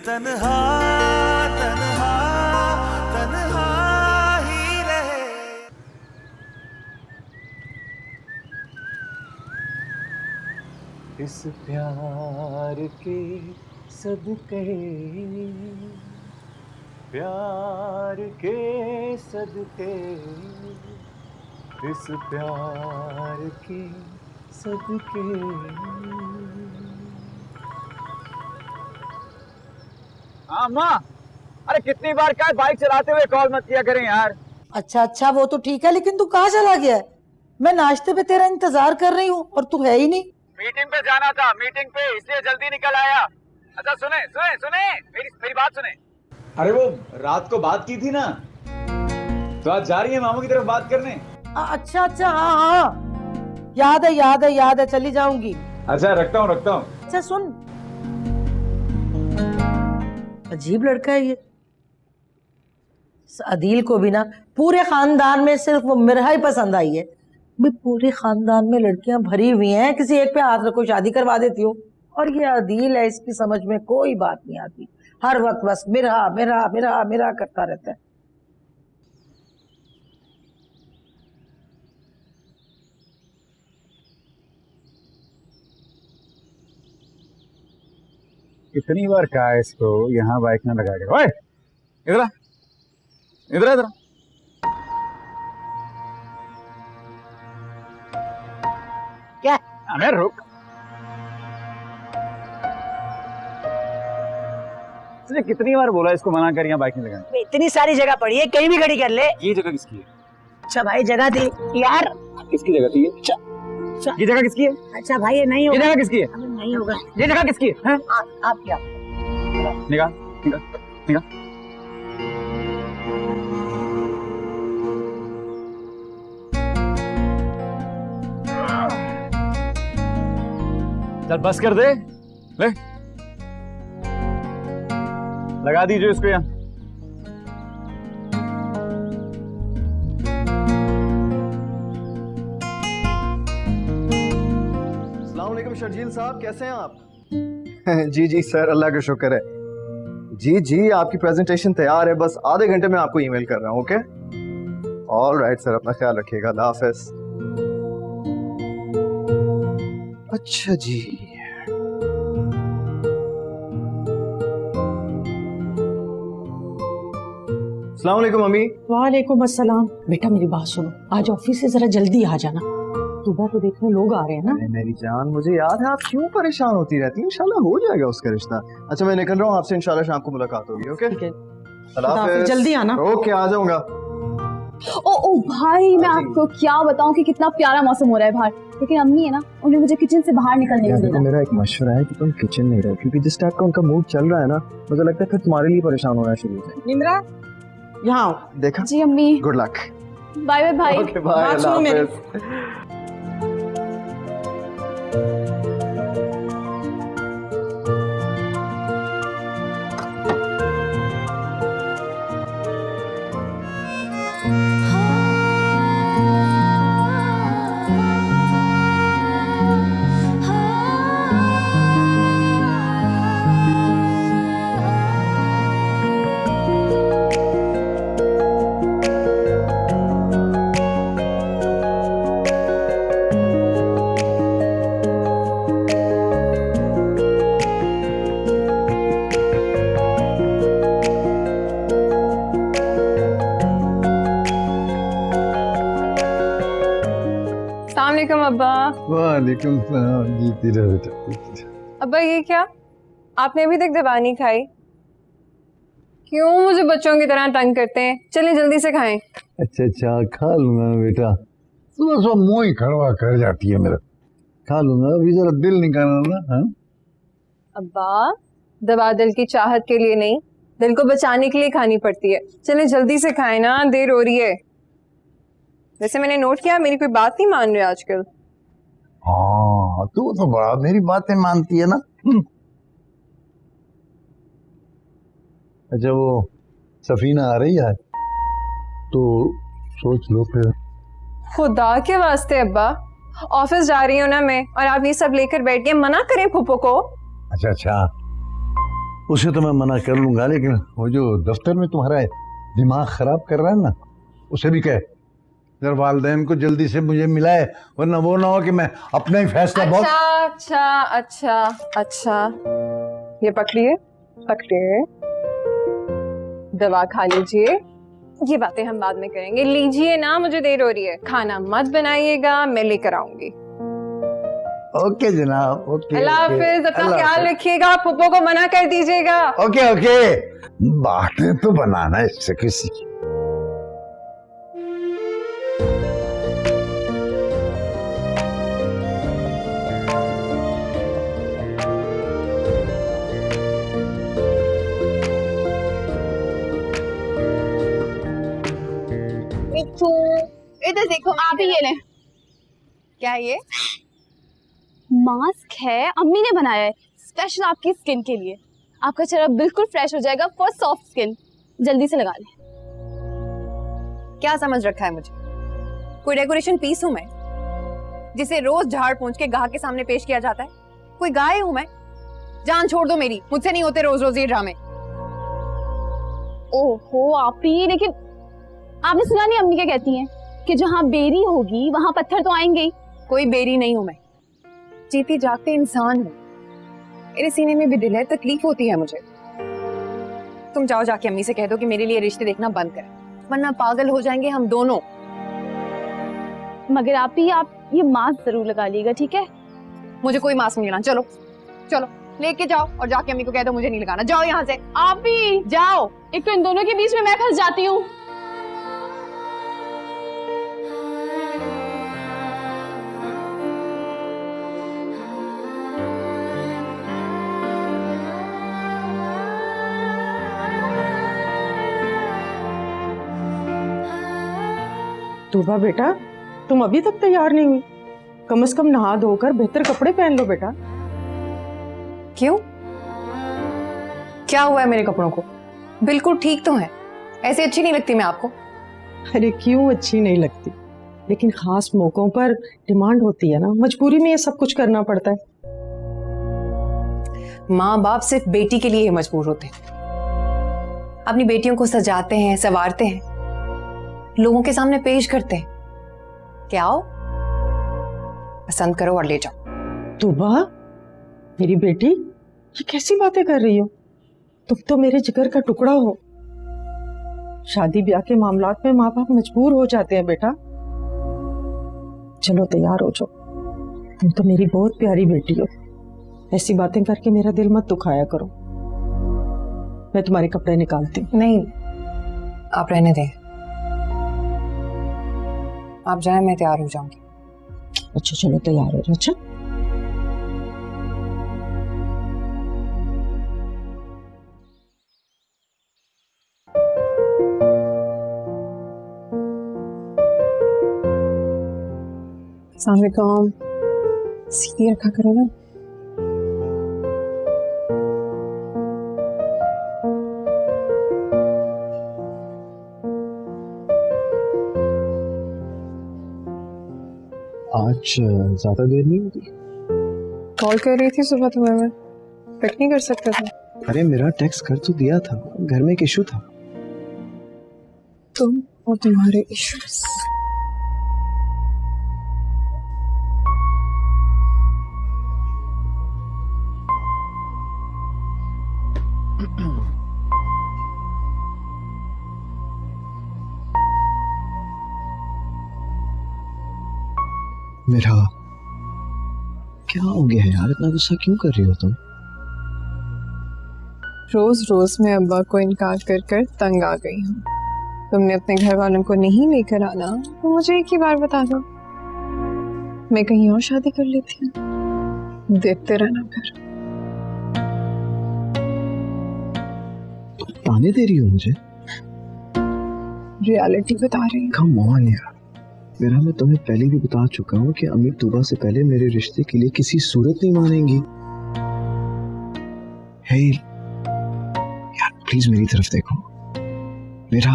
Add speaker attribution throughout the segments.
Speaker 1: तन्हा तन्हा तन्हा ही रहे।
Speaker 2: इस प्यार के सदके, प्यार के सदके, इस प्यार के सदके।
Speaker 3: हाँ माँ, अरे कितनी बार क्या बाइक चलाते हुए कॉल मत किया करें यार।
Speaker 4: अच्छा अच्छा, वो तो ठीक है, लेकिन तू कहाँ चला गया है? मैं नाश्ते पे तेरा इंतजार कर रही हूँ और तू है ही नहीं।
Speaker 3: मीटिंग पे जाना था, मीटिंग पे, इसलिए जल्दी निकल आया। अच्छा सुने सुने सुने, मेरी बात सुने। अरे वो रात को बात की थी ना, तो आज जा रही है मामू की तरफ बात करने।
Speaker 4: अच्छा अच्छा, हाँ हाँ, याद है, चली जाऊंगी।
Speaker 3: अच्छा रखता हूँ।
Speaker 4: अच्छा सुन, अजीब लड़का है ये। अदील को भी ना पूरे खानदान में सिर्फ वो मिरहा ही पसंद आई है। भी पूरे खानदान में लड़कियां भरी हुई हैं, किसी एक पे हाथ रखो शादी करवा देती हो। और ये अदील है, इसकी समझ में कोई बात नहीं आती, हर वक्त बस मिरहा मिरहा मिरहा मिरहा करता रहता है।
Speaker 3: कितनी बार कहा है इसको यहाँ बाइक ना लगा के। ओए इधर आ, इधर
Speaker 4: क्या?
Speaker 3: अबे रुक, तुझे कितनी बार बोला इसको मना कर यहाँ बाइक नहीं लगानी।
Speaker 4: इतनी सारी जगह पड़ी है, कहीं भी खड़ी कर ले।
Speaker 3: ये जगह किसकी है?
Speaker 4: अच्छा भाई, जगह थी यार।
Speaker 3: किसकी जगह थी ये? ये जगह किसकी है?
Speaker 4: अच्छा भाई, ये नहीं
Speaker 3: ये
Speaker 4: होगा।
Speaker 3: जगह किसकी है?
Speaker 4: नहीं होगा।
Speaker 3: ये जगह किसकी है?
Speaker 4: आप क्या?
Speaker 3: निकाल। चल बस कर दे, ले लगा दीजिए इसको यहाँ।
Speaker 5: अस्सलाम वालेकुम शर्जील साहब, कैसे हैं आप? जी सर, अल्लाह का शुक्र है। जी आपकी प्रेजेंटेशन तैयार है, बस आधे घंटे में आपको ईमेल कर रहा हूँ। ओके, ऑल राइट सर, अपना ख्याल रखिएगा, अल्लाह हाफिज। अच्छा जी, अस्सलाम वालेकुम अम्मी।
Speaker 4: वालेकुम अस्सलाम। बेटा मेरी बात सुनो, आज ऑफिस से जरा जल्दी आ जाना, सुबह तो देखने लोग आ रहे हैं ना।
Speaker 5: मेरी जान, मुझे याद है, आप क्यों परेशान होती रहती हैं? इंशाल्लाह हो जाएगा उसका रिश्ता। अच्छा मैं निकल रहा हूँ, आपसे इंशाल्लाह शाम को मुलाकात होगी। ओके,
Speaker 4: ठीक है,
Speaker 5: अल्लाह हाफिज।
Speaker 4: जल्दी आना।
Speaker 5: ओके, आ जाऊंगा।
Speaker 6: ओ भाई, मैं आपको क्या बताऊं कि कितना प्यारा मौसम हो रहा है बाहर, लेकिन अम्मी है ना, उन्हें मुझे किचन से बाहर निकलने नहीं देना।
Speaker 5: मेरा एक मशवरा है कि तुम किचन में रहो, क्योंकि जिस टाइप का उनका मूड चल रहा है ना, मुझे लगता है फिर तुम्हारे लिए परेशान होना शुरू हो जाए।
Speaker 4: निम्रा, यहाँ
Speaker 5: देखा?
Speaker 6: जी अम्मी,
Speaker 5: गुड लक।
Speaker 6: बाय बाय भाई।
Speaker 5: ओके बाय,
Speaker 4: बात
Speaker 5: अल्लाह
Speaker 4: सुनो मेरी।
Speaker 5: हाफिज।
Speaker 7: अस्सलामुअलैकुम अब्बा।
Speaker 5: वालेकुम सलाम। जीती रहो बेटा।
Speaker 7: अब्बा ये क्या, आपने अभी तक दवा नहीं खाई? क्यों मुझे बच्चों की तरह तंग करते हैं? चलिए जल्दी से खाएं।
Speaker 8: अच्छा खा लूंगा बेटा, सुबह सुबह मुंह ही कड़वा कर जाती है मेरा। खा लूंगा, अभी जरा दिल निकालना ना। हाँ
Speaker 7: अब्बा, दवा दिल की चाहत के लिए नहीं, दिल को बचाने के लिए खानी पड़ती है। चलिए जल्दी से खाएं ना, देर हो रही है। वैसे मैंने नोट किया मेरी कोई बात नहीं मान रहे आजकल।
Speaker 8: हाँ, तू तो बड़ा मेरी बातें मानती है ना। अच्छा वो सफीना आ रही है तो सोच लो फिर।
Speaker 7: खुदा के वास्ते अब्बा, ऑफिस जा रही हूँ ना मैं, और आप ये सब लेकर बैठ गए, मना करें फूफो को।
Speaker 8: अच्छा उसे तो मैं मना कर लूंगा, लेकिन वो जो दफ्तर में तुम्हारा दिमाग खराब कर रहा है ना, उसे भी कह जरा वालिदैन को जल्दी से मुझे मिलाए, वरना वो ना हो कि मैं अपना ही फैसला
Speaker 7: अच्छा, ये पकड़िए, दवा खा लीजिए। ये बातें हम बाद में करेंगे, लीजिए ना, मुझे देर हो रही है। खाना मत बनाइएगा, मैं लेकर आऊंगी।
Speaker 8: ओके जनाब, ओके।
Speaker 7: अल्लाह हाफिज, अपना ख्याल रखिएगा, पुप्पो को मना कर दीजिएगा।
Speaker 8: ओके। बातें तो बनाना इससे किसी की।
Speaker 6: इधर देखो, आप ही ये लें।
Speaker 7: क्या ये?
Speaker 6: मास्क है, अम्मी ने बनाया है स्पेशल आपकी स्किन के लिए। आपका चेहरा बिल्कुल फ्रेश हो जाएगा फॉर सॉफ्ट स्किन। जल्दी से लगा लें।
Speaker 7: क्या समझ रखा है मुझे? कोई डेकोरेशन पीस हूं मैं जिसे रोज झाड़ पोंछ के गाहक के सामने पेश किया जाता है? कोई गाय हूं मैं? जान छोड़ दो मेरी, मुझसे नहीं होते रोज रोज ये ड्रामे।
Speaker 6: ओहो आप ही, लेकिन आपने सुना नहीं अम्मी क्या कहती हैं कि जहाँ बेरी होगी वहां पत्थर तो आएंगे ही।
Speaker 7: कोई बेरी नहीं हूं मैं, जीती जागते इंसान हूं। मेरे सीने में भी दिल है, तकलीफ होती है मुझे। तुम जाओ जाके अम्मी से कह दो कि मेरे लिए रिश्ते देखना बंद करें, वरना पागल हो जाएंगे हम दोनों।
Speaker 6: मगर आप ही, आप ये मास्क जरूर लगा लीजिएगा, ठीक है?
Speaker 7: मुझे कोई मास्क नहीं लेना। चलो चलो लेके जाओ और जाके अम्मी को कह दो मुझे नहीं लगाना। जाओ यहाँ से।
Speaker 6: आप ही
Speaker 7: जाओ।
Speaker 6: एक तो इन दोनों के बीच में मैं फंस जाती हूँ।
Speaker 4: तूबा बेटा, तुम अभी तक तैयार नहीं हुई? कम से कम नहा धोकर बेहतर कपड़े पहन लो बेटा।
Speaker 7: क्यों? क्या हुआ है मेरे कपड़ों को? बिल्कुल ठीक तो है, ऐसे अच्छी नहीं लगती मैं आपको?
Speaker 4: अरे क्यों अच्छी नहीं लगती, लेकिन खास मौकों पर डिमांड होती है ना, मजबूरी में ये सब कुछ करना पड़ता है।
Speaker 7: माँ बाप सिर्फ बेटी के लिए ही मजबूर होते हैं। अपनी बेटियों को सजाते हैं, संवारते हैं, लोगों के सामने पेश करते हैं। क्या आओ, पसंद करो और ले जाओ।
Speaker 4: तूबा मेरी बेटी, ये कैसी बातें कर रही हो? तुम तो मेरे जिगर का टुकड़ा हो। शादी ब्याह के मामलात में माँ बाप मजबूर हो जाते हैं बेटा। चलो तैयार हो जाओ, तुम तो मेरी बहुत प्यारी बेटी हो। ऐसी बातें करके मेरा दिल मत दुखाया करो। मैं तुम्हारे कपड़े निकालती हूँ।
Speaker 7: नहीं, आप रहने दें, आप जाएं, मैं तैयार हो जाऊंगी।
Speaker 4: अच्छा चलो तैयार हो जाओ। अच्छा
Speaker 7: सामने काम सीधी रखा करो ना।
Speaker 5: आज ज्यादा देर नहीं होगी?
Speaker 7: कॉल कर रही थी सुबह तुम्हें, मैं पिक नहीं कर सकता था।
Speaker 5: अरे मेरा टेक्स्ट कर तो दिया था, घर में एक इशू था।
Speaker 7: तुम और तुम्हारे इश्यूज।
Speaker 5: मेरा क्या हो गया है यार, इतना गुस्सा क्यों कर रही हो तुम?
Speaker 7: रोज रोज मैं अब्बा को इनकार कर कर तंग आ गई हूँ। तुमने अपने घर वालों को नहीं लेकर आना तो मुझे एक ही बार बता दो, मैं कहीं और शादी कर लेती हूँ। देखते रहना घर।
Speaker 5: ताने दे रही हो मुझे?
Speaker 7: रियलिटी बता रही हूँ।
Speaker 5: कम ऑन यार, मेरा मैं तुम्हें पहले भी बता चुका हूँ कि अम्मी तूबा से पहले मेरे रिश्ते के लिए किसी सूरत नहीं मानेंगी। हे यार प्लीज मेरी तरफ देखो। मेरा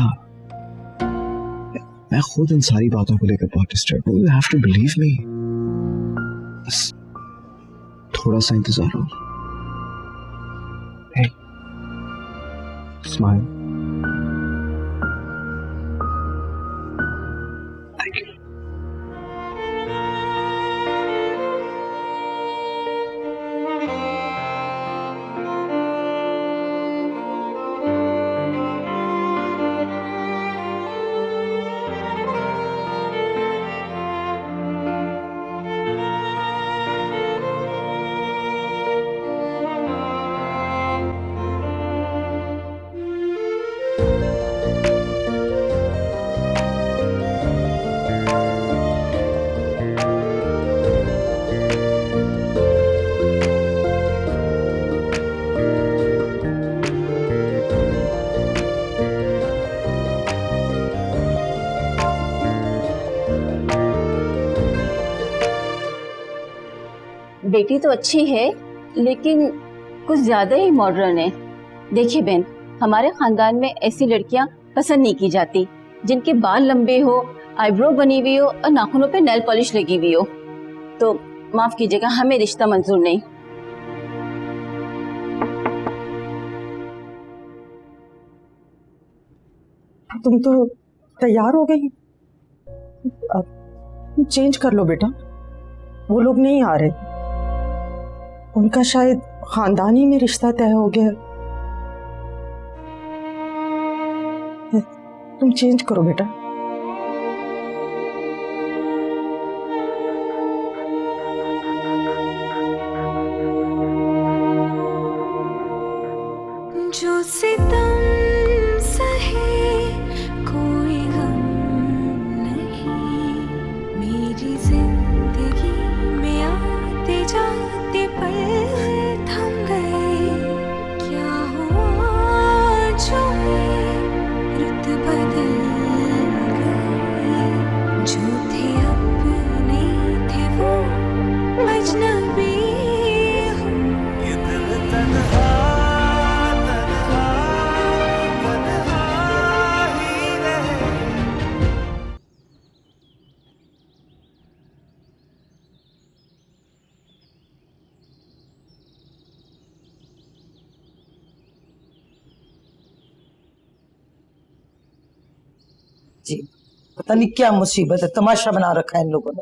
Speaker 5: मैं खुद इन सारी बातों को लेकर बहुत डिस्टर्ब हूँ। You have to believe me. बस थोड़ा सा इंतजार हो। Hey smile.
Speaker 9: बेटी तो अच्छी है लेकिन कुछ ज्यादा ही मॉडर्न है। देखिए बहन, हमारे खानदान में ऐसी लड़कियां पसंद नहीं की जाती जिनके बाल लंबे हो, आईब्रो बनी हुई हो और नाखूनों पे नेल पॉलिश लगी हुई हो। तो माफ कीजिएगा, हमें रिश्ता मंजूर नहीं।
Speaker 4: तुम तो तैयार हो गई, अब चेंज कर लो बेटा। वो लोग नहीं आ रहे, उनका शायद खानदानी में रिश्ता तय हो गया। तुम चेंज करो बेटा।
Speaker 1: जो सितम सहे कोई गम नहीं, मेरी जिंदगी में आते जाते पल थम गए। क्या हुआ जो रुत बदल गए, जो थे अपने थे वो अजनबी हो। ये दिल तन्हा
Speaker 4: जी, पता नहीं क्या मुसीबत है, तमाशा बना रखा है इन लोगों ने।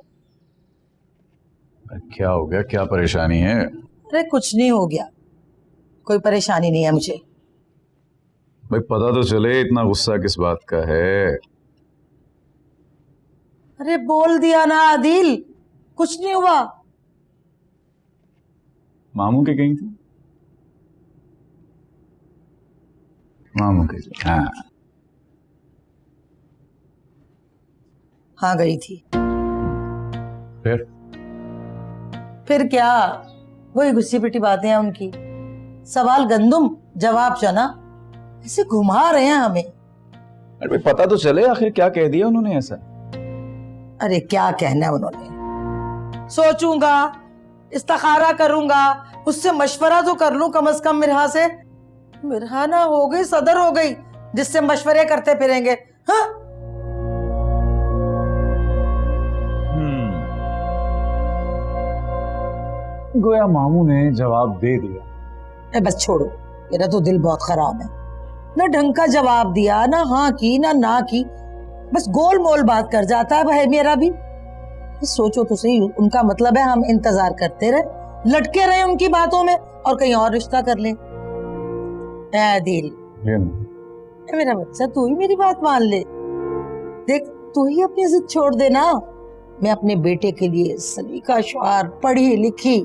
Speaker 3: क्या हो गया, क्या परेशानी है?
Speaker 4: अरे कुछ नहीं हो गया, कोई परेशानी नहीं है मुझे।
Speaker 3: भाई पता तो चले, इतना गुस्सा किस बात का है?
Speaker 4: अरे बोल दिया ना आदिल, कुछ नहीं हुआ।
Speaker 3: मामू के कहीं थी? मामू के, हाँ
Speaker 4: हाँ गई थी। फिर क्या, वही घुसी पिटी बातें हैं उनकी। सवाल गंदुम जवाब चना, ऐसे घुमा रहे हैं हमें।
Speaker 3: अरे भाई पता तो चले, आखिर क्या कह दिया उन्होंने ऐसा?
Speaker 4: अरे क्या कहना है उन्होंने, सोचूंगा, इस्तिखारा करूंगा, उससे मशवरा तो कर लूं कम से कम। मिरहा से मिरहा ना हो गई, सदर हो गई, जिससे मशवरे करते फिरेंगे। हाँ
Speaker 3: गोया मामू ने जवाब दे दिया।
Speaker 4: बस छोड़ो, मेरा तो दिल बहुत खराब है। ना ढंग का जवाब दिया, ना हाँ की ना की, बस गोल मोल बात कर जाता है भाई मेरा भी। सोचो तो सही, उनका मतलब है हम इंतजार करते रहे, लटके रहे उनकी बातों में और कहीं और रिश्ता कर लें। दिल मेरा बच्चा, तू ही मेरी बात मान ले। देख, तू ही अपनी जिद छोड़ देना। मैं अपने बेटे के लिए सलीकाशार, पढ़ी लिखी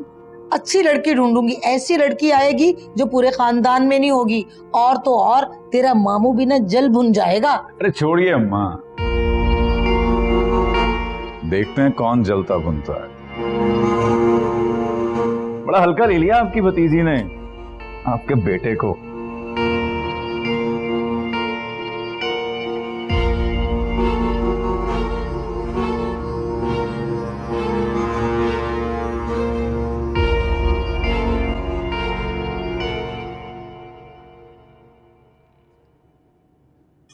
Speaker 4: अच्छी लड़की ढूंढूंगी। ऐसी लड़की आएगी जो पूरे खानदान में नहीं होगी, और तो और तेरा मामू भी ना जल भुन जाएगा।
Speaker 3: अरे छोड़िए अम्मा, देखते हैं कौन जलता भुनता है। बड़ा हल्का ले लिया आपकी भतीजी ने आपके बेटे को।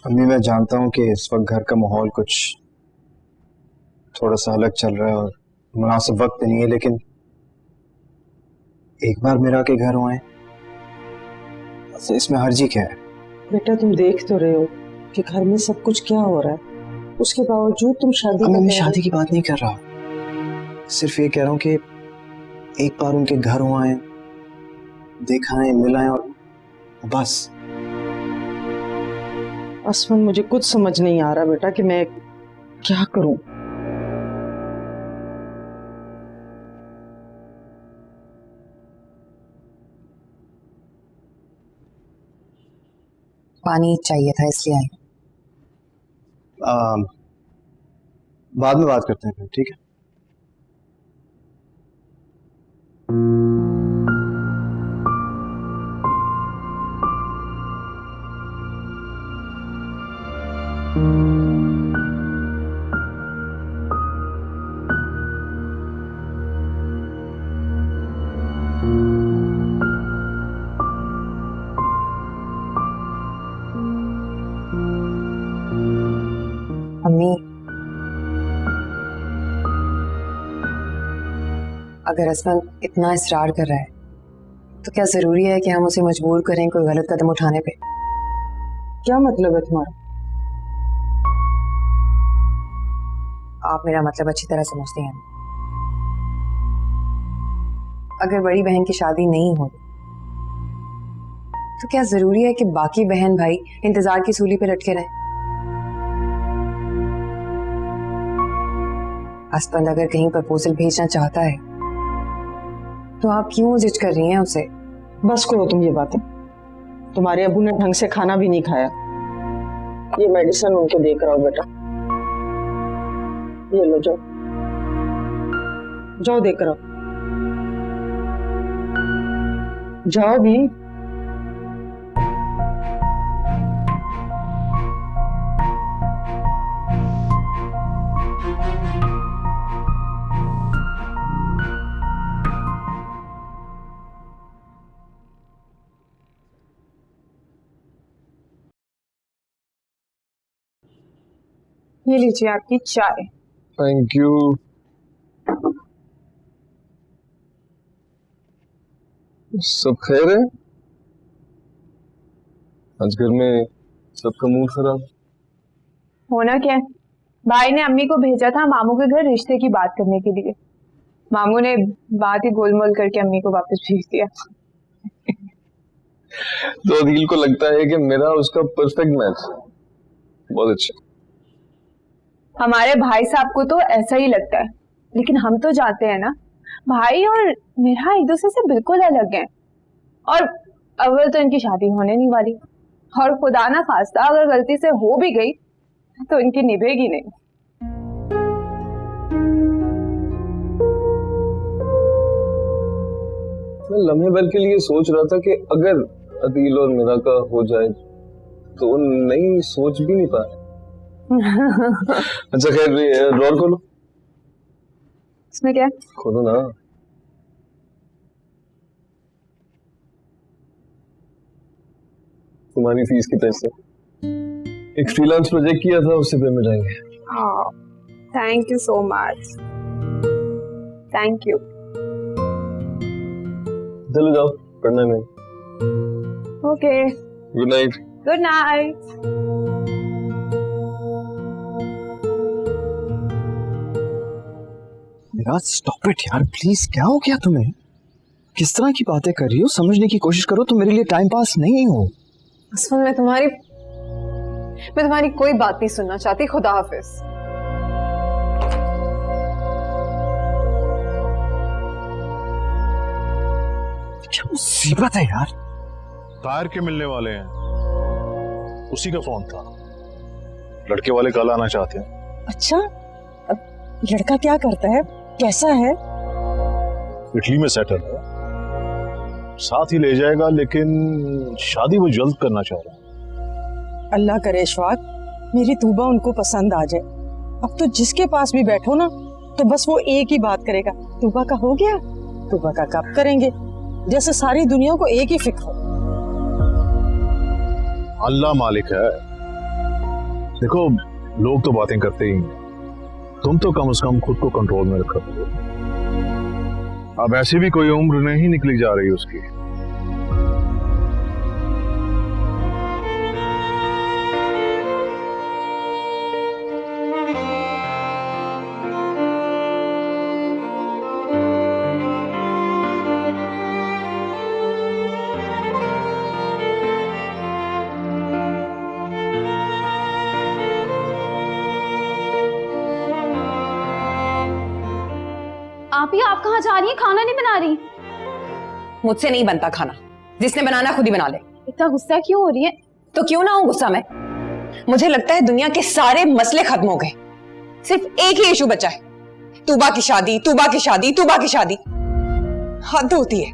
Speaker 5: अम्मी, मैं जानता हूँ कि इस वक्त घर का माहौल कुछ थोड़ा सा अलग चल रहा है और मुनासिब वक्त नहीं है, लेकिन एक बार मेरा के घर आए, इसमें हर्जी क्या है?
Speaker 4: बेटा तुम देख तो रहे हो कि घर में सब कुछ क्या हो रहा है, उसके बावजूद तुम शादी
Speaker 5: मैं
Speaker 4: करने
Speaker 5: शादी की बात नहीं कर रहा, सिर्फ ये कह रहा हूँ कि एक बार उनके घर हो आए, देखा है, मिलाएं और बस।
Speaker 4: असमन मुझे कुछ समझ नहीं आ रहा बेटा कि मैं क्या करूं।
Speaker 7: पानी चाहिए था इसलिए आई।
Speaker 5: बाद में बात करते हैं फिर, ठीक है?
Speaker 7: अम्मी, अगर असमन इतना इसरार कर रहा है तो क्या जरूरी है कि हम उसे मजबूर करें कोई गलत कदम उठाने पे?
Speaker 4: क्या मतलब है तुम्हारा?
Speaker 7: आप मेरा मतलब अच्छी तरह समझती हैं। अगर बड़ी बहन की शादी नहीं हो तो क्या जरूरी है कि बाकी बहन भाई इंतजार की सूली पे लटके रहें? असपंद अगर कहीं प्रपोजल भेजना चाहता है तो आप क्यों जिद कर रही हैं उसे?
Speaker 4: बस करो तुम ये बातें। तुम्हारे अबू ने ढंग से खाना भी नहीं खाया, ये मेडिसिन उनके देख रहा हो बेटा, ये लो जाओ जाओ देख रहा हो, जाओ भी।
Speaker 7: ये लीजिए आपकी चाय।
Speaker 5: Thank you. सब खैर है? आज घर में सबका मूड खराब।
Speaker 6: होना क्या है, भाई ने अम्मी को भेजा था मामू के घर रिश्ते की बात करने के लिए। मामू ने बात ही गोलमोल करके अम्मी को वापस भेज दिया।
Speaker 5: तो अदील को लगता है कि मेरा उसका परफेक्ट मैच। बहुत अच्छा।
Speaker 6: हमारे भाई साहब को तो ऐसा ही लगता है, लेकिन हम तो जानते हैं ना, भाई और मेरा एक दूसरे से बिल्कुल अलग हैं। और अव्वल तो इनकी शादी होने नहीं वाली, और खुदा ना खास्ता अगर गलती से हो भी गई तो इनकी निभेगी नहीं।
Speaker 5: मैं लम्हे भर के लिए सोच रहा था कि अगर अदील और मेरा का हो जाए तो नहीं सोच भी नहीं पाया। अच्छा खैर, ड्रॉर खोलो।
Speaker 6: इसमें क्या है?
Speaker 5: खोलो ना। तुम्हारी फीस के पैसे, एक फ्रीलांस प्रोजेक्ट किया था, उससे पेमेंट आएंगे।
Speaker 6: Thank you so much. Thank you.
Speaker 5: चलो जाओ, पढ़ना है।
Speaker 6: Okay,
Speaker 5: good night.
Speaker 6: Good night.
Speaker 5: Stop it यार, प्लीज। क्या हो गया तुम्हें? किस तरह की बातें कर रही हो? समझने की कोशिश करो, तुम मेरे लिए टाइम पास नहीं हो।
Speaker 7: असमन, मैं तुम्हारी कोई बात नहीं सुनना चाहती। खुदा हाफिज।
Speaker 5: क्या मुसीबत है यार।
Speaker 10: ताहिर के मिलने वाले हैं, उसी का फोन था। लड़के वाले कल आना चाहते हैं।
Speaker 4: अच्छा, लड़का क्या करता है, कैसा है?
Speaker 10: इटली में सेटल है, साथ ही ले जाएगा, लेकिन शादी वो जल्द करना चाह रहा है।
Speaker 4: अल्लाह करे इशफाक, मेरी तूबा उनको पसंद आ जाए। अब तो जिसके पास भी बैठो ना, तो बस वो एक ही बात करेगा, तूबा का हो गया, तूबा का कब करेंगे, जैसे सारी दुनिया को एक ही फिक्र हो।
Speaker 10: अल्लाह मालिक है। देखो, लोग तो बातें करते ही हैं, तुम तो कम से कम खुद को कंट्रोल में रखा करो। अब ऐसी भी कोई उम्र नहीं निकली जा रही उसकी।
Speaker 9: भाभी आप कहाँ जा रही हैं? खाना नहीं बना रही?
Speaker 7: मुझसे नहीं बनता खाना, जिसने बनाना खुद ही बना ले।
Speaker 9: इतना गुस्सा क्यों हो रही है?
Speaker 7: तो क्यों ना हो गुस्सा मैं? मुझे लगता है दुनिया के सारे मसले खत्म हो गए, सिर्फ एक ही इशू बचा है, तूबा की शादी, तूबा की शादी, तूबा की शादी। हद होती है।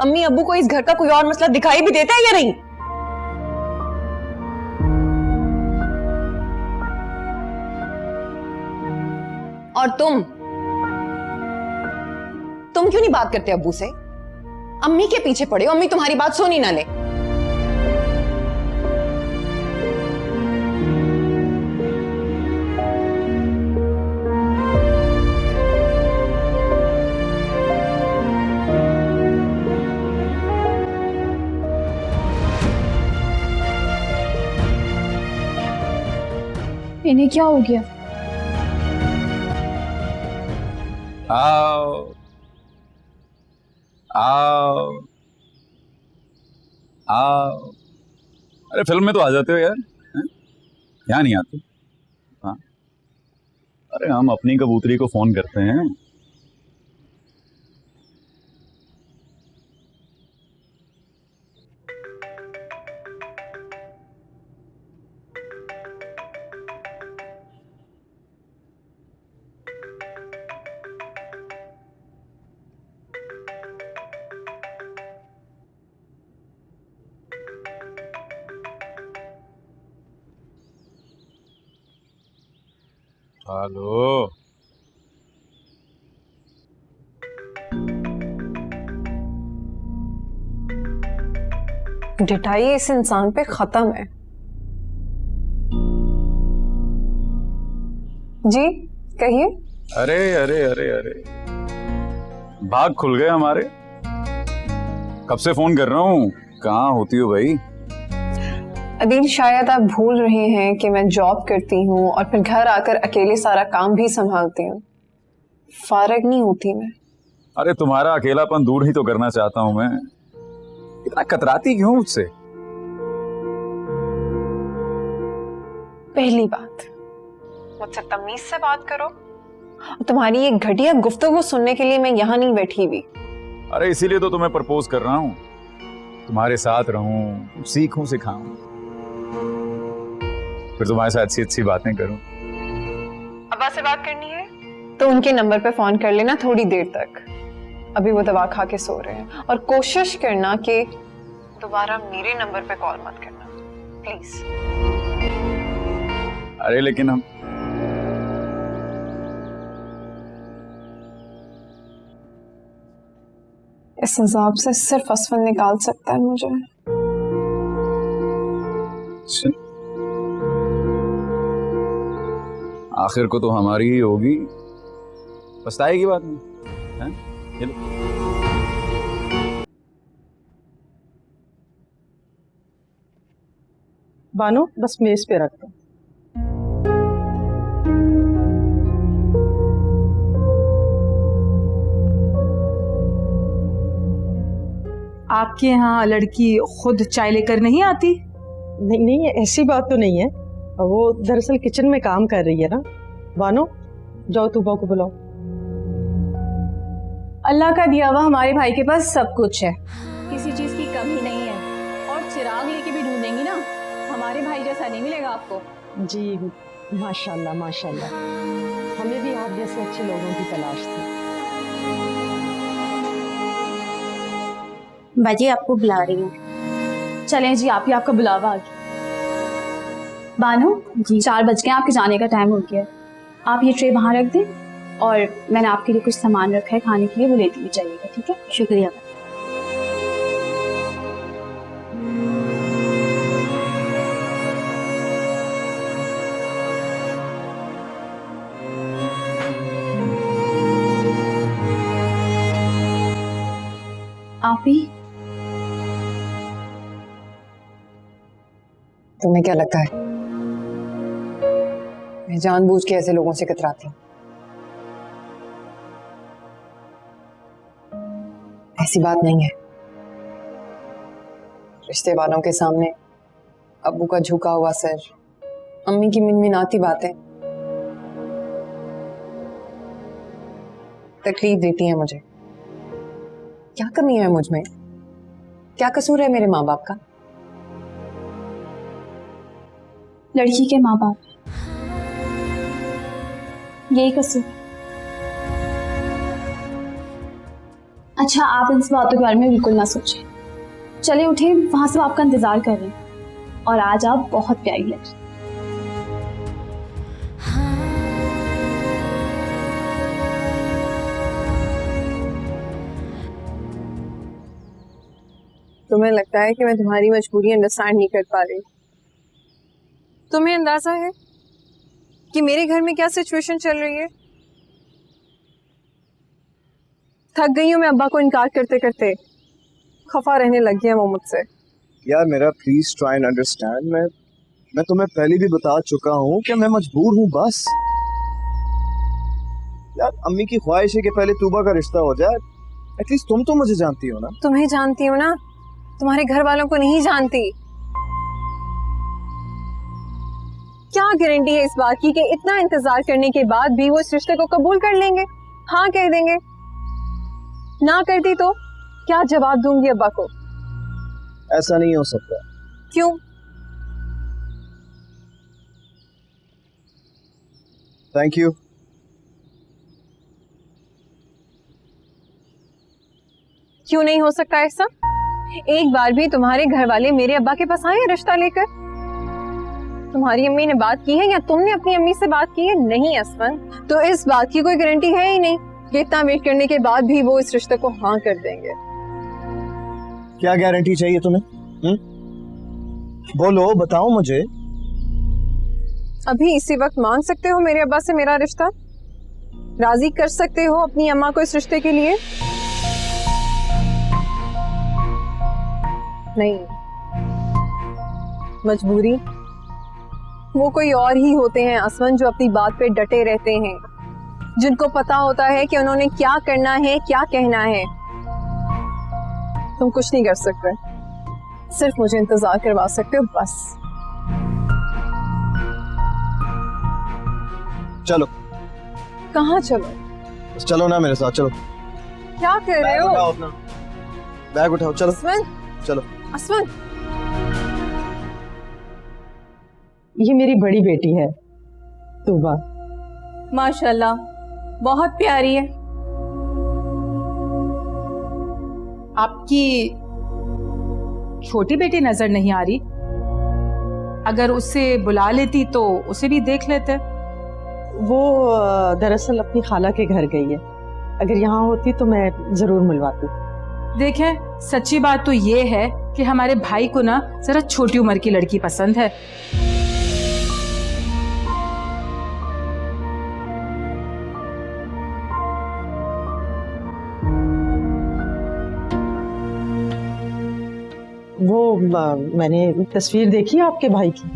Speaker 7: अम्मी अब्बू को इस घर का कोई और मसला दिखाई भी देता है या नहीं? और तुम क्यों नहीं बात करते अब्बू से? अम्मी के पीछे पड़े हो, अम्मी तुम्हारी बात सुन ही ना ले।
Speaker 6: इन्हें क्या हो गया?
Speaker 3: आओ आओ आओ। अरे फिल्म में तो आ जाते हो यार, यहाँ नहीं आते? हाँ, अरे हम अपनी कबूतरी को फोन करते हैं। हेलो,
Speaker 7: डिटाई इस इंसान पे खत्म है। जी कहिए।
Speaker 3: अरे अरे अरे अरे, भाग खुल गए हमारे। कब से फोन कर रहा हूँ, कहाँ होती हो भाई?
Speaker 6: अदील शायद आप भूल रहे हैं कि मैं जॉब करती हूँ और फिर घर आकर अकेले सारा काम भी संभालती हूँ। फारग नहीं होती मैं।
Speaker 3: अरे तुम्हारा अकेलापन दूर ही तो करना चाहता हूँ मैं। इतना कतराती क्यों मुझसे?
Speaker 6: पहली बात, मुझसे तमीज से बात करो। तुम्हारी ये घटिया गुफ्तगू सुनने के लिए मैं यहाँ नहीं बैठी हुई।
Speaker 3: अरे इसीलिए तो तुम्हें प्रपोज कर रहा हूँ, तुम्हारे साथ रहूं, सीखूं सिखाऊं, फिर तुम्हारे साथ अच्छी अच्छी बातें करूं।
Speaker 6: अब्बा से बात करनी है तो उनके नंबर पे फोन कर लेना थोड़ी देर तक। अभी वो दवा खा के सो रहे हैं। और कोशिश करना कि दोबारा मेरे नंबर पे कॉल मत करना प्लीज।
Speaker 3: अरे लेकिन हम
Speaker 6: इस हिसाब से सिर्फ असफल निकाल सकता है मुझे।
Speaker 3: आखिर को तो हमारी ही होगी, पछताएगी बात में, हैं? चलो।
Speaker 4: बानो बस मेज पे रख दो।
Speaker 11: आपके यहाँ लड़की खुद चाय लेकर नहीं आती?
Speaker 4: नहीं नहीं, ऐसी बात तो नहीं है, वो दरअसल किचन में काम कर रही है ना। बानो जाओ तूबा को बुलाओ।
Speaker 9: अल्लाह का दिया हुआ हमारे भाई के पास सब कुछ है, किसी चीज की कमी नहीं है। और चिराग लेके भी ढूंढेंगी ना, हमारे भाई जैसा नहीं मिलेगा आपको।
Speaker 4: जी माशाल्लाह माशाल्लाह, हमें भी आप जैसे अच्छे लोगों की तलाश थी।
Speaker 9: बाजी आपको बुला रही हूँ। चलें जी, आप ही आपका बुलावा आ गया। बानो जी 4 बज गए, आपके जाने का टाइम हो गया है। आप ये ट्रे बाहर रख दें और मैंने आपके लिए कुछ सामान रखा है खाने के लिए, वो लेती हुई जाइएगा, ठीक है? शुक्रिया। आप ही
Speaker 6: तुम्हें क्या लगता है मैं जानबूझ के ऐसे लोगों से कतराती हूँ? ऐसी बात नहीं है। रिश्ते वालों के सामने अब्बू का झुका हुआ सर, अम्मी की मिनमिनाती बातें,
Speaker 7: तकलीफ देती हैं मुझे। क्या कमी है मुझ में? क्या कसूर है मेरे माँ बाप का?
Speaker 6: लड़की के माँ बाप, यही कसूर। अच्छा, आप इन सब बातों के बारे में बिल्कुल ना सोचें। चले उठे, वहां से आपका इंतजार कर रहे हैं। और आज आप बहुत प्यारी लग रही।
Speaker 7: तुम्हें लगता है कि मैं तुम्हारी मजबूरी अंडरस्टैंड नहीं कर पा रही? तुम्हें अंदाजा है कि मेरे घर में क्या सिचुएशन चल रही है? थक गई हूँ मैं अब्बा को इनकार करते करते। खफा रहने लग गया वो मुझसे।
Speaker 5: यार मेरा प्लीज ट्राई एंड अंडरस्टैंड। मैं तुम्हें पहले भी बता चुका हूँ कि मैं मजबूर हूँ बस। यार अम्मी की ख्वाहिश है कि पहले तूबा का रिश्ता हो जाए। एटलीस्ट तुम तो मुझे जानती हो ना।
Speaker 7: तुम्हें जानती हूँ ना, तुम्हारे घर वालों को नहीं जानती। क्या गारंटी है इस बात की कि इतना इंतजार करने के बाद भी वो इस रिश्ते को कबूल कर लेंगे, हाँ कह देंगे? ना करती तो क्या जवाब दूंगी अब्बा को?
Speaker 5: ऐसा नहीं हो सकता।
Speaker 7: क्यों?
Speaker 5: Thank you.
Speaker 7: क्यों नहीं हो सकता ऐसा? एक बार भी तुम्हारे घर वाले मेरे अब्बा के पास आए रिश्ता लेकर? तुम्हारी अम्मी ने बात की है या तुमने अपनी अम्मी से बात की है? नहीं असफन, तो इस बात की कोई गारंटी है ही नहीं कि इतना वेट करने के बाद भी वो इस रिश्ते को हाँ कर देंगे।
Speaker 5: क्या गारंटी चाहिए तुम्हें? बोलो, बताओ मुझे।
Speaker 7: अभी इसी वक्त मांग सकते हो मेरे अब्बा से मेरा रिश्ता? राजी कर सकते हो अपनी अम्मा को इस रिश्ते के लिए? नहीं, मजबूरी। वो कोई और ही होते हैं असवन जो अपनी बात पे डटे रहते हैं, जिनको पता होता है कि उन्होंने क्या करना है, क्या कहना है। तुम कुछ नहीं कर सकते, सिर्फ मुझे इंतजार करवा सकते हो बस।
Speaker 5: चलो।
Speaker 7: कहाँ चलो?
Speaker 5: चलो ना मेरे साथ, चलो।
Speaker 7: क्या कर रहे हो?
Speaker 5: उठाओ अपना बैग, उठाओ, चलो।
Speaker 7: असवन,
Speaker 5: चलो।
Speaker 7: असवन।
Speaker 4: ये मेरी बड़ी बेटी है तूबा।
Speaker 9: माशाल्लाह, बहुत प्यारी है।
Speaker 11: आपकी छोटी बेटी नजर नहीं आ रही? अगर उससे बुला लेती तो उसे भी देख लेते।
Speaker 4: वो दरअसल अपनी खाला के घर गई है। अगर यहाँ होती तो मैं जरूर मिलवाती।
Speaker 11: देखें, सच्ची बात तो ये है कि हमारे भाई को ना जरा छोटी उम्र की लड़की पसंद है।
Speaker 4: वो मैंने तस्वीर देखी आपके भाई की।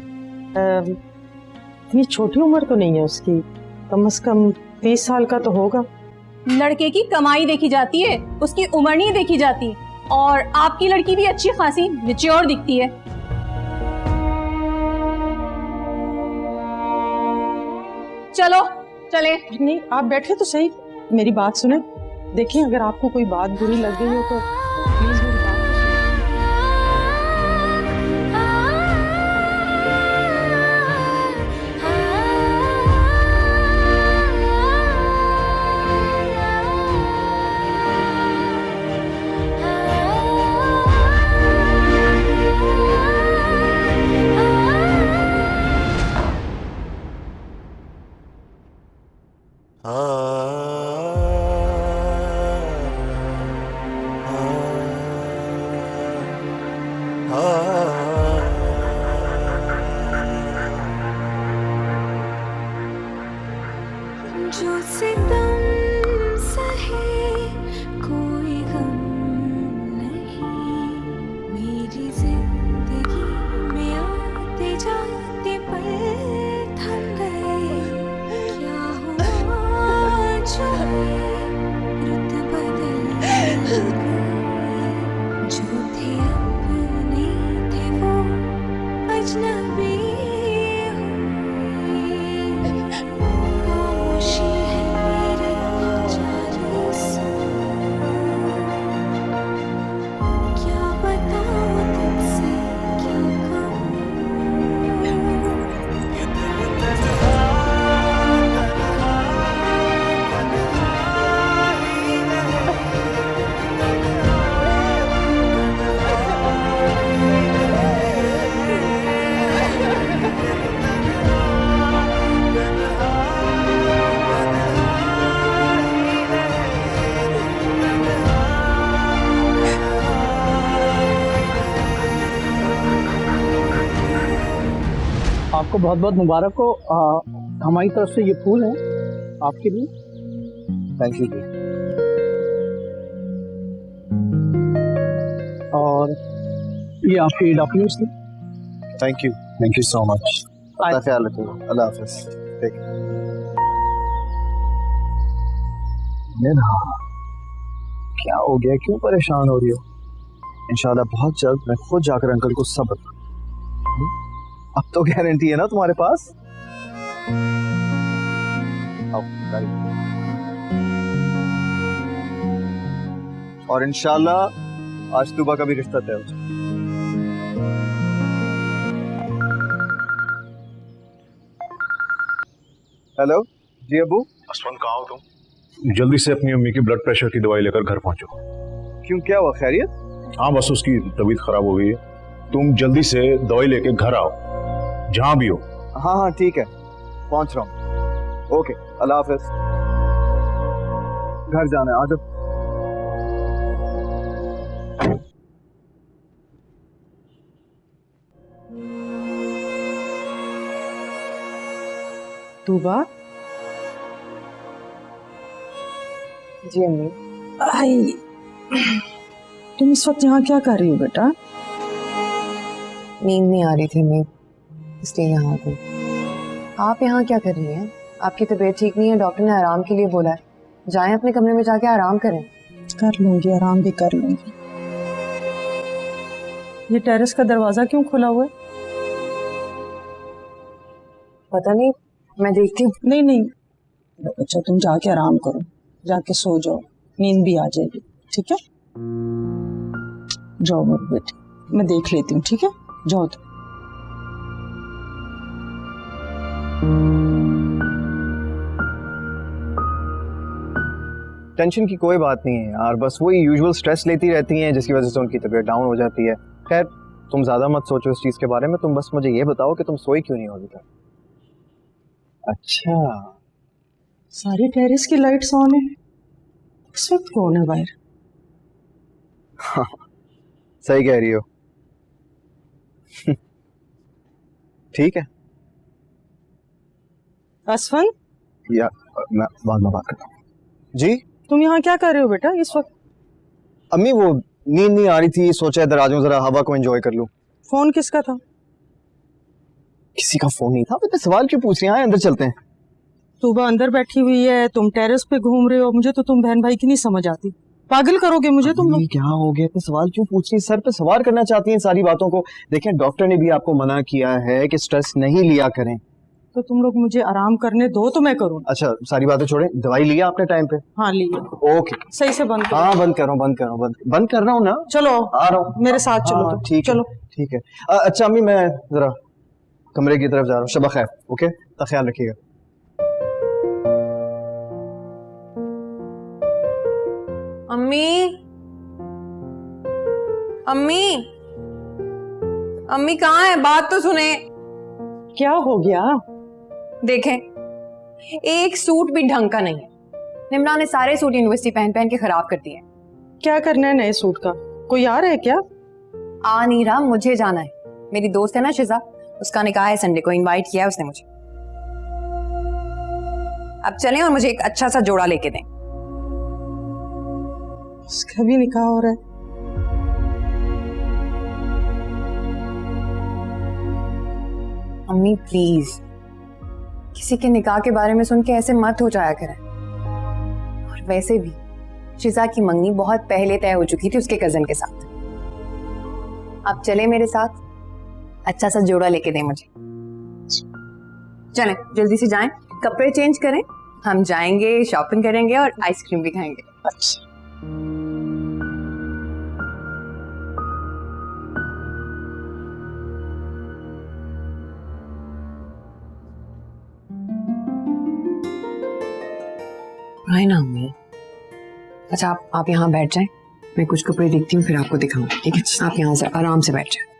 Speaker 4: इतनी छोटी उम्र तो नहीं है उसकी, कम से कम 30 साल का तो होगा।
Speaker 9: लड़के की कमाई देखी जाती है, उसकी उम्र नहीं देखी जाती। और आपकी लड़की भी अच्छी खासी मैच्योर दिखती है। चलो चले।
Speaker 4: नहीं, आप बैठे तो सही, मेरी बात सुने। देखिए, अगर आपको कोई बात बुरी लग गई हो तो प्लीज मेरी बात
Speaker 1: जो सितम सहे कोई गम नहीं, मेरी जिंदगी में आते जाते पल थम गए। क्या हुआ जो रुत बदल गए, जो थे अपने थे वो अजनबी हुए। खामोशी है
Speaker 2: आपको बहुत बहुत मुबारक हो। हमारी तरफ से ये फूल है आपके लिए।
Speaker 5: Thank you.
Speaker 2: और ये आपके डॉक्यूमेंट्स थे।
Speaker 5: Thank you so much. अपना ख्याल रखो। अल्लाह हाफिज। ठीक। क्या हो गया, क्यों परेशान हो रही हो? इंशाल्लाह बहुत जल्द मैं खुद जाकर अंकल को सब बताऊंगा। अब तो गारंटी है ना तुम्हारे पास? आओ, गाड़ी। और इंशाल्लाह आज तुबा का भी रिश्ता तय हो जाए। हेलो जी अबू।
Speaker 10: असमान कहाँ हो तुम? जल्दी से अपनी अम्मी की ब्लड प्रेशर की दवाई लेकर घर पहुंचो।
Speaker 5: क्यों, क्या हुआ, खैरियत?
Speaker 10: हाँ बस उसकी तबीयत खराब हो गई है। तुम जल्दी से दवाई लेके घर आओ, जहां भी हो।
Speaker 5: हाँ हाँ ठीक है, पहुंच रहा हूँ। ओके, अल्लाह हाफिज। घर जाना है, आ जाओ।
Speaker 4: तूबा,
Speaker 6: जी अम्मी।
Speaker 4: आई, तुम इस वक्त यहाँ क्या कर रही हो बेटा?
Speaker 6: नींद नहीं आ रही थी मैं, इसलिए यहाँ आ गई। आप यहाँ क्या कर रही हैं? आपकी तबीयत ठीक नहीं है, डॉक्टर ने आराम के लिए बोला है। जाएं अपने कमरे में जाके आराम करें।
Speaker 4: कर लूंगी, आराम भी कर लूंगी। ये टेरेस का दरवाजा क्यों खुला हुआ है?
Speaker 6: पता नहीं, मैं देखती हूँ।
Speaker 4: नहीं नहीं बच्चा, तुम जाके आराम करो, जाके सो जाओ, नींद भी आ जाएगी। ठीक है, जाओ मेरे बेटे, मैं देख लेती हूँ। ठीक है, जाओ तुम।
Speaker 5: टेंशन की कोई बात नहीं है यार, बस वही यूजुअल स्ट्रेस लेती रहती हैं जिसकी वजह से उनकी तबीयत डाउन हो जाती है। खैर तुम ज्यादा मत सोचो इस चीज के बारे में, तुम बस मुझे ये बताओ कि तुम सोई क्यों नहीं हो अभी तक? अच्छा,
Speaker 4: सारी टेरेस की लाइट्स ऑन है, इस वक्त कौन है बाहर?
Speaker 5: हाँ, सही कह रही हो। ठीक है
Speaker 4: असफन,
Speaker 5: या मैं बाद में बात करता हूँ। जी
Speaker 4: तुम यहाँ क्या कर रहे हो बेटा इस वक्त?
Speaker 5: अम्मी वो नींद नहीं आ रही थी, सोचा इधर आ जाऊं, जरा हवा को एंजॉय कर लूं।
Speaker 4: फोन किसका था?
Speaker 5: किसी का फोन नहीं था। तो सवाल क्यों पूछ रही हैं? अंदर चलते हैं।
Speaker 4: तूबा अंदर बैठी हुई है, तुम टेरेस पे घूम रहे हो, मुझे तो तुम बहन भाई की नहीं समझ आती। पागल करोगे मुझे तुम लोग।
Speaker 5: क्या हो गया? तो सवाल क्यों पूछ रही हैं? सर पे सवार करना चाहती हैं सारी बातों को। देखें डॉक्टर ने भी आपको मना किया है कि स्ट्रेस नहीं लिया करें।
Speaker 4: तो तुम लोग मुझे आराम करने दो तो मैं करूँ।
Speaker 5: अच्छा सारी बातें छोड़ें, दवाई लिया आपने टाइम पे?
Speaker 4: हाँ लिया।
Speaker 5: ओके
Speaker 4: सही से बंद करो।
Speaker 5: हाँ बंद कर रहा हूँ, बंद कर रहा हूँ ना।
Speaker 4: चलो
Speaker 5: आ रहा हूँ,
Speaker 4: मेरे साथ चलो।
Speaker 5: हाँ,
Speaker 4: तो
Speaker 5: ठीक
Speaker 4: चलो।
Speaker 5: ठीक है। अच्छा अम्मी मैं जरा कमरे की तरफ जा रहा हूँ। शबा खैर। ओके, तो ख्याल रखिएगा।
Speaker 7: अम्मी, अम्मी, अम्मी कहाँ है? बात तो सुने।
Speaker 4: क्या हो गया?
Speaker 7: देखें, एक सूट भी ढंग का नहीं है। निम्रा ने सारे सूट यूनिवर्सिटी पहन पहन के खराब कर दिए।
Speaker 4: क्या करना है नए सूट का? कोई आ रहा है क्या?
Speaker 7: आ नहीं रहा, मुझे जाना है। मेरी दोस्त है ना शिजा, उसका निकाह है संडे को, इनवाइट किया है उसने मुझे। अब चलें और मुझे एक अच्छा सा जोड़ा लेके दें।
Speaker 4: उसका भी निकाह हो रहा है?
Speaker 7: अम्मी प्लीज, किसी के निकाह के बारे में सुन के ऐसे मत हो जाया करें। और वैसे भी शिजा की मंगनी बहुत पहले तय हो चुकी थी उसके कजन के साथ। आप चले मेरे साथ, अच्छा सा जोड़ा लेके दें मुझे। चलें जल्दी से जाएं, कपड़े चेंज करें, हम जाएंगे शॉपिंग करेंगे और आइसक्रीम भी खाएंगे।
Speaker 4: अच्छा
Speaker 7: है ना अम्मी? अच्छा आप यहाँ बैठ जाएं, मैं कुछ कपड़े देखती हूँ फिर आपको दिखाऊंगी। ठीक है, आप यहाँ से आराम से बैठ जाएं।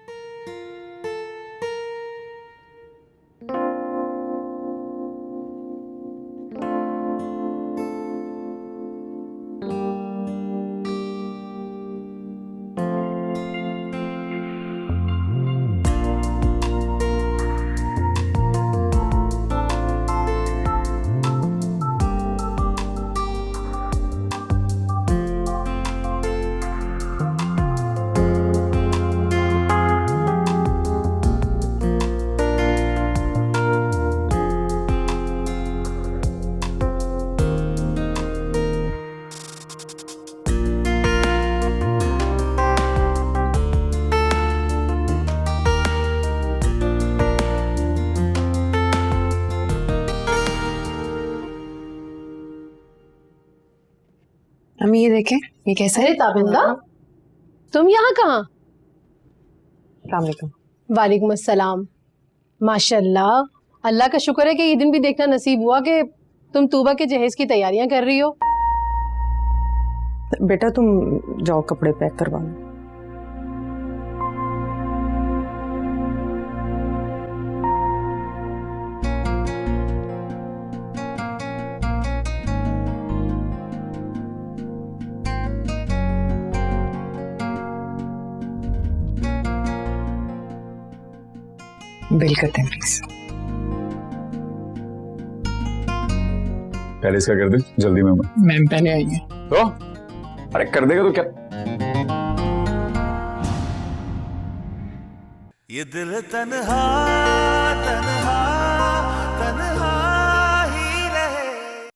Speaker 6: अम्मी ये देखें, ये कैसा है?
Speaker 12: ताबिंदा, तुम यहाँ कहाँ?
Speaker 6: वालेकुम।
Speaker 12: वालेकुम अस्सलाम। माशाल्लाह, अल्लाह का शुक्र है कि ये दिन भी देखना नसीब हुआ कि तुम तूबा के जहेज की तैयारियां कर रही हो।
Speaker 6: बेटा तुम जाओ कपड़े पैक करवा लो। बिल करते हैं प्लीज।
Speaker 3: पहले इसका कर दे, जल्दी में
Speaker 2: मैम पहले आइए।
Speaker 3: तो अरे कर देगा तो क्या?
Speaker 1: ये दिल तन्हा तन्हा तन्हा